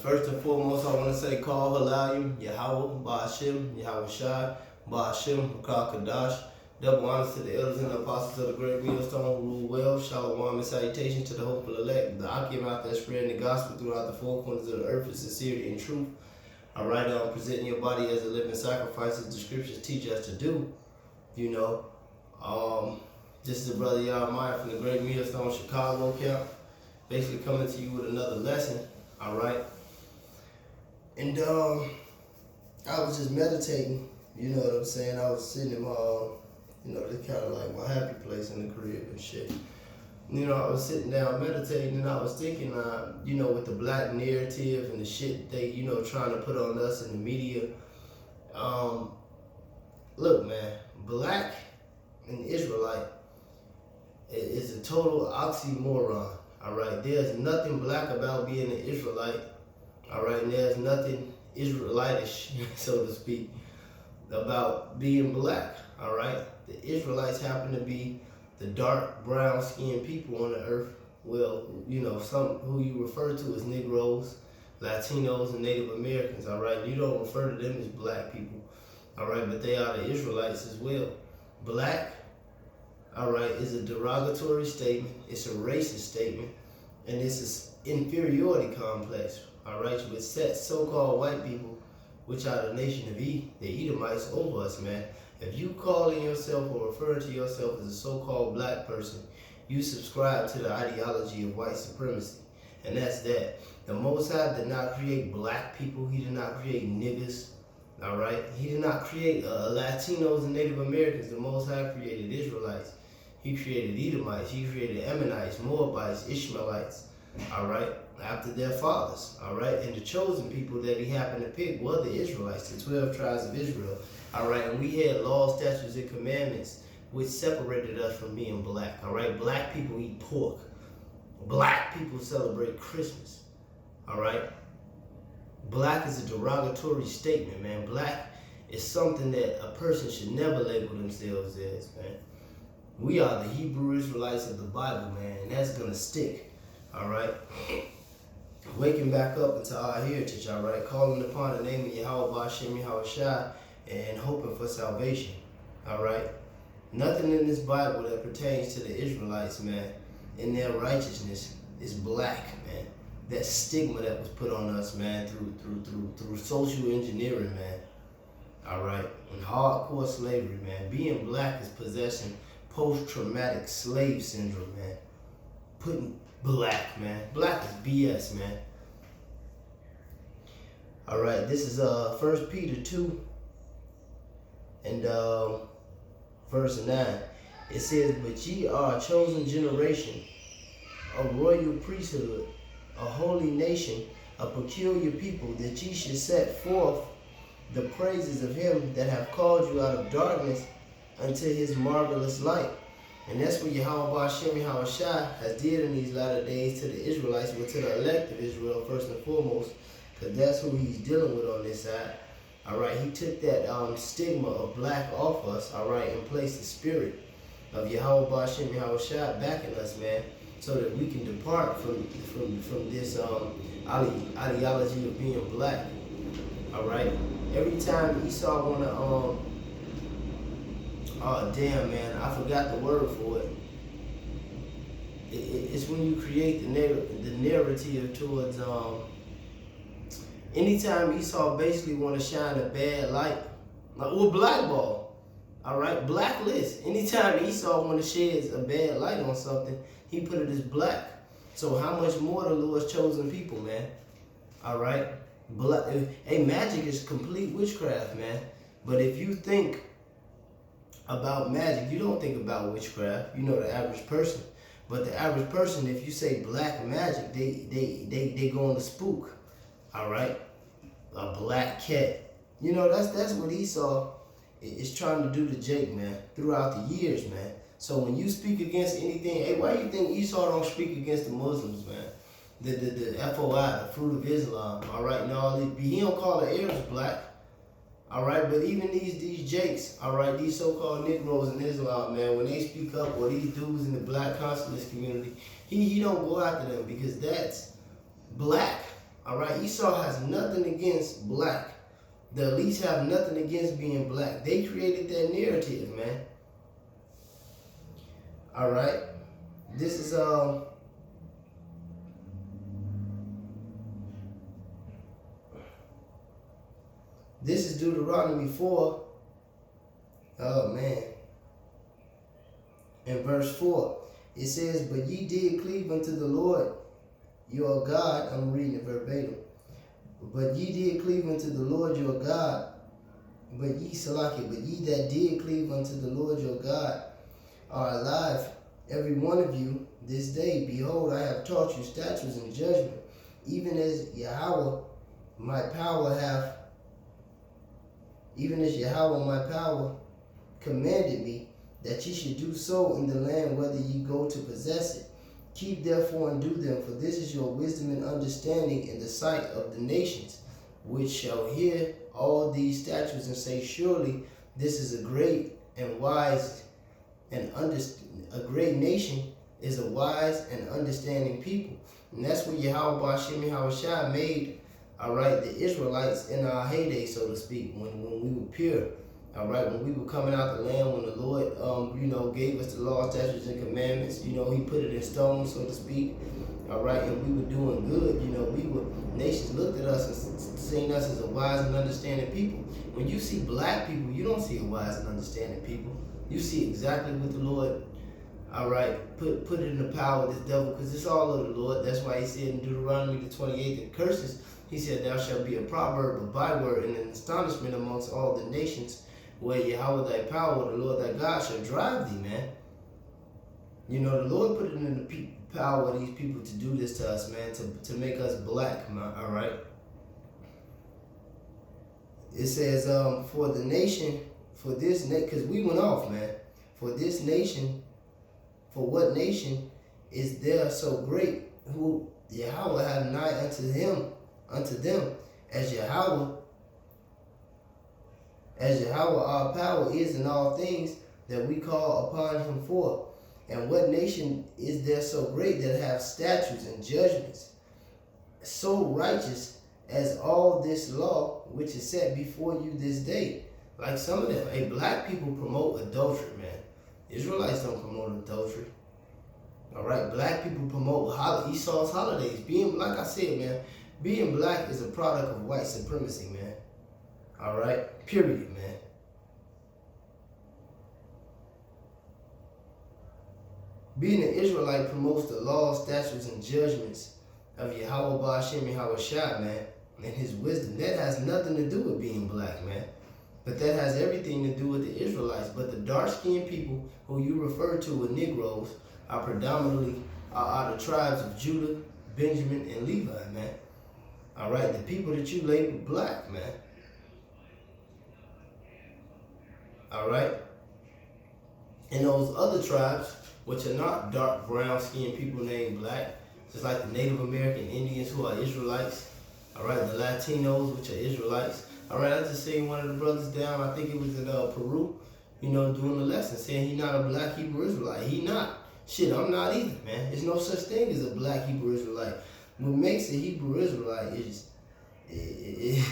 First and foremost, I want to say, Call Halayim, Yahweh, Ba'ashim, Yahweh Shai, Ba'ashim, Kadash. Double honors to the elders and the apostles of the great millstone who rule well. Shalom and salutations to the hopeful elect, the Akim out there spreading the gospel throughout the four corners of the earth with sincerity and truth. All right, presenting your body as a living sacrifice, as the scriptures teach us to do. This is the brother Yahweh from the great millstone Chicago camp, basically coming to you with another lesson. All right, and I was just meditating. You know what I'm saying? I was sitting in my this kind of like my happy place in the crib and shit. I was sitting down meditating and I was thinking, with the black narrative and the shit they, trying to put on us in the media. Look, man, black and Israelite is a total oxymoron. All right, there's nothing black about being an Israelite. All right, and there's nothing Israelitish, so to speak, about being black. All right, the Israelites happen to be the dark brown skinned people on the earth. Well, some who you refer to as Negroes, Latinos, and Native Americans. All right, you don't refer to them as black people. All right, but they are the Israelites as well. Black, all right, is a derogatory statement. It's a racist statement, and it's an inferiority complex. All right, which sets so-called white people, which are the nation of the Edomites, over us, man. If you calling yourself or referring to yourself as a so-called black person, you subscribe to the ideology of white supremacy. And that's that. The Most High did not create black people. He did not create niggas. All right? He did not create Latinos and Native Americans. The Most High created Israelites. He created Edomites. He created Ammonites, Moabites, Ishmaelites. All right? After their fathers. All right? And the chosen people that he happened to pick were the Israelites, the 12 tribes of Israel. All right, and we had laws, statutes, and commandments which separated us from being black. All right, black people eat pork. Black people celebrate Christmas. All right, black is a derogatory statement, man. Black is something that a person should never label themselves as, man. We are the Hebrew Israelites of the Bible, man, and that's gonna stick. All right, waking back up into our heritage. All right, calling upon the name of Yahweh, Ba'ashim, Yahweh Shai, and hoping for salvation. All right, nothing in this Bible that pertains to the Israelites, man, in their righteousness is black, man. That stigma that was put on us, man, through social engineering, man. All right, and hardcore slavery, man. Being black is possessing post-traumatic slave syndrome, man. Putting black, man. Black is BS, man. All right, this is 1 Peter 2. And verse 9, it says, "But ye are a chosen generation, a royal priesthood, a holy nation, a peculiar people, that ye should set forth the praises of him that have called you out of darkness unto his marvelous light." And that's what Yahweh Ba'ashim, Yahweh Shai has did in these latter days to the Israelites, but to the elect of Israel first and foremost, because that's who he's dealing with on this side. All right, he took that stigma of black off us, all right, and placed the spirit of Yahweh Ba'ashim, Yahweh Shai back in us, man, so that we can depart from this ideology of being black. All right, every time Esau wanna oh damn, man, I forgot the word for it. It's when you create the narrative towards anytime Esau basically want to shine a bad light, or blackball, all right, blacklist. Anytime Esau want to shed a bad light on something, he put it as black. So how much more the Lord's chosen people, man? All right, magic is complete witchcraft, man. But if you think about magic, you don't think about witchcraft. The average person. But the average person, if you say black magic, they go on the spook. All right, a black cat. That's what Esau is trying to do to Jake, man, throughout the years, man. So when you speak against anything, hey, why do you think Esau don't speak against the Muslims, man? The FOI, the fruit of Islam, all right, and all this. He don't call the Arabs black, all right, but even these Jakes, all right, these so-called Negroes in Islam, man, when they speak up, or these dudes in the black consulates community, he don't go after them because that's black. All right, Esau has nothing against black. The elites have nothing against being black. They created that narrative, man. All right, this is Deuteronomy 4. Oh man, in verse 4, it says, "But ye did cleave unto the Lord your God." I'm reading it verbatim. "But ye did cleave unto the Lord your God, but ye that did cleave unto the Lord your God are alive, every one of you this day. Behold, I have taught you statutes and judgment, even as Yahweh my power commanded me, that ye should do so in the land whether ye go to possess it. Keep therefore and do them, for this is your wisdom and understanding in the sight of the nations, which shall hear all these statutes and say, Surely this is a great and wise and a great nation is a wise and understanding people." And that's what Yahweh Ba'Shem Yahushua made, all right, the Israelites in our heyday, so to speak, when we were pure. All right, when we were coming out the land, when the Lord, gave us the law, statutes, and commandments, He put it in stone, so to speak. All right, and we were doing good. Nations looked at us and seen us as a wise and understanding people. When you see black people, you don't see a wise and understanding people. You see exactly what the Lord, all right, put it in the power of this devil, because it's all of the Lord. That's why He said in Deuteronomy the 28th curses, He said, "Thou shalt be a proverb, a byword, and an astonishment amongst all the nations, where Yahweh thy power, the Lord thy God, shall drive thee," man. The Lord put it in the power of these people to do this to us, man, to make us black, man, all right? It says, for the nation, for this, because we went off, man. For this nation, for what nation is there so great, who Yahweh have nigh unto them, as Yahweh our power is in all things that we call upon Him for. And what nation is there so great that have statutes and judgments so righteous as all this law which is set before you this day? Like some of them, black people promote adultery, man. Israelites don't promote adultery. All right, black people promote Esau's holidays. Like I said, man, being black is a product of white supremacy, man. All right, period, man. Being an Israelite promotes the laws, statutes, and judgments of Yahweh Ba'Shem Yahushua, man, and His wisdom. That has nothing to do with being black, man. But that has everything to do with the Israelites. But the dark-skinned people who you refer to as Negroes are predominantly the tribes of Judah, Benjamin, and Levi, man. All right, the people that you label black, man. All right? And those other tribes, which are not dark brown-skinned people named black, just like the Native American Indians who are Israelites, all right, the Latinos, which are Israelites. All right, I just seen one of the brothers down, I think it was in Peru, doing the lesson, saying he not a black Hebrew Israelite. He not. Shit, I'm not either, man. There's no such thing as a black Hebrew Israelite. What makes a Hebrew Israelite is, it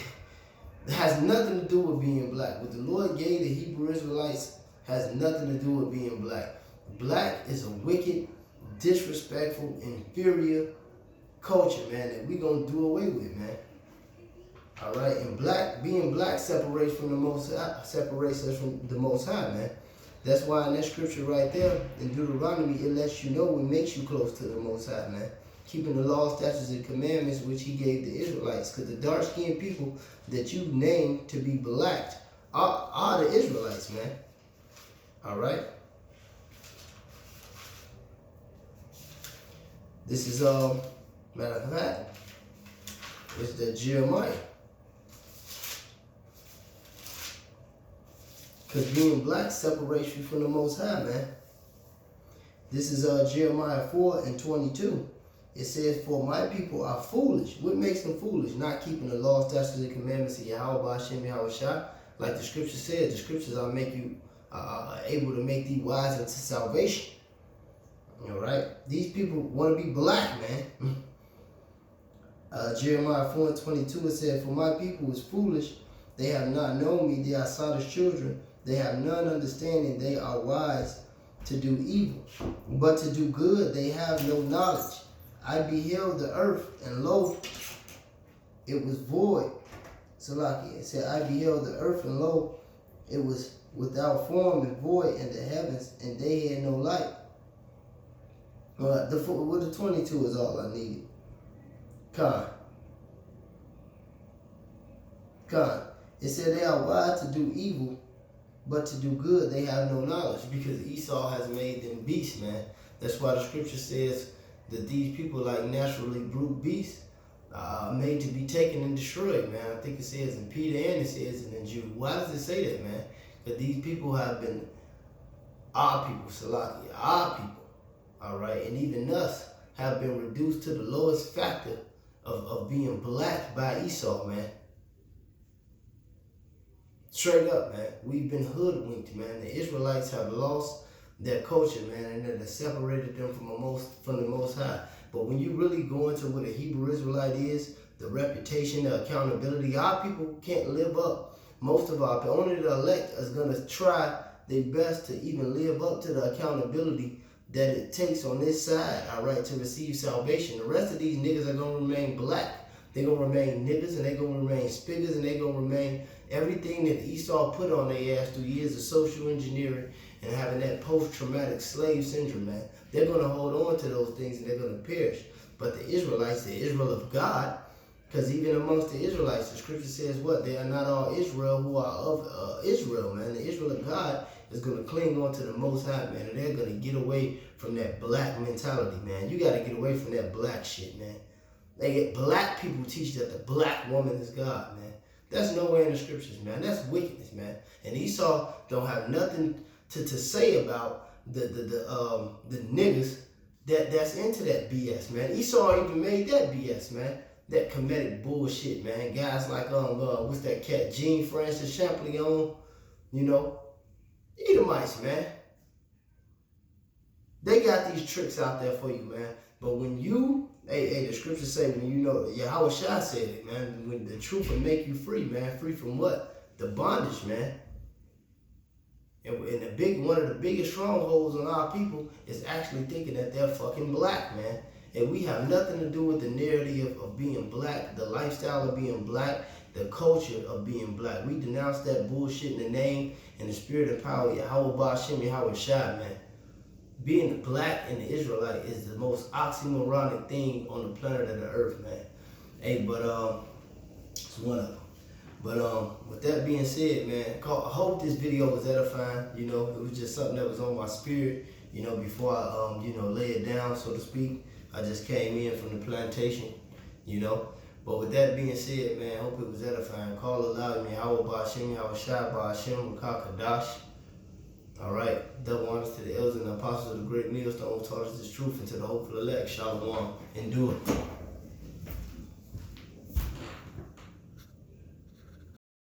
has nothing to do with being black. What the Lord gave the Hebrew Israelites has nothing to do with being black. Black is a wicked, disrespectful, inferior culture, man, that we gonna do away with, man. All right, and being black separates us from the Most High, man. That's why in that scripture right there in Deuteronomy, it lets you know what makes you close to the Most High, man. Keeping the law, statutes, and commandments which He gave the Israelites. Because the dark-skinned people that you named to be black are the Israelites, man. All right. This is matter of fact, it's the Jeremiah. Because being black separates you from the Most High, man. This is Jeremiah 4:22. It says, "For my people are foolish." What makes them foolish? Not keeping the law, statutes, and commandments of Yahweh Ba'Shem Yahushua. Like the scripture says, the scriptures are make you able to make thee wise unto salvation. All right? These people want to be black, man. Jeremiah 4:22, it said, "For my people is foolish, they have not known me, they are sottish children, they have none understanding, they are wise to do evil, but to do good they have no knowledge. I beheld the earth, and lo, it was void." Salaki, it said, "I beheld the earth, and lo, it was without form and void, and the heavens, and they had no light." The 22 is all I needed. Con. It said they are wise to do evil, but to do good they have no knowledge, because Esau has made them beasts, man. That's why the scripture says that these people, like naturally brute beasts, are made to be taken and destroyed, man. I think it says in Peter and it says in Jude. Why does it say that, man? Because these people have been our people, Salaki, our people, all right, and even us have been reduced to the lowest factor of being black by Esau, man. Straight up, man. We've been hoodwinked, man. The Israelites have lost their culture, man, and that has separated them from the Most High. But when you really go into what a Hebrew Israelite is, the reputation, the accountability, our people can't live up. Most of our people, only the elect is going to try their best to even live up to the accountability that it takes on this side, all right, to receive salvation. The rest of these niggas are going to remain black. They're going to remain niggas, and they're going to remain spiggers, and they're going to remain everything that Esau put on their ass through years of social engineering and having that post-traumatic slave syndrome, man. They're going to hold on to those things, and they're going to perish. But the Israelites, the Israel of God, because even amongst the Israelites, the scripture says what? They are not all Israel who are of Israel, man. The Israel of God is going to cling on to the Most High, man, and they're going to get away from that black mentality, man. You got to get away from that black shit, man. Black people teach that the black woman is God, man. That's nowhere in the scriptures, man. That's wickedness, man. And Esau don't have nothing to say about the niggas that's into that BS, man. Esau even made that BS, man. That comedic bullshit, man. Guys like what's that cat, Jean Francis Champollion, you know, Edomites, man. They got these tricks out there for you, man. But when you, the scriptures say, when you know, Yahweh Shai said it, man. When the truth will make you free, man. Free from what? The bondage, man. And one of the biggest strongholds on our people is actually thinking that they're fucking black, man. And we have nothing to do with the narrative of being black, the lifestyle of being black, the culture of being black. We denounce that bullshit in the name and the spirit and power of Yahweh Ba'ashem, Yahweh Shai, man. Being black and the Israelite is the most oxymoronic thing on the planet of the earth, man. Hey, but it's one of them. But with that being said, man, I hope this video was edifying. You know, it was just something that was on my spirit, you know, before I lay it down, so to speak. I just came in from the plantation, you know. But with that being said, man, I hope it was edifying. Call aloud, me, Yahweh Ba'ashem, Yahweh Shai Ba'ashem, Makah Kadash. All right, double honors to the elders and the apostles of the great millstone who taught us this truth, and to the hopeful elect. Shalom. Endure.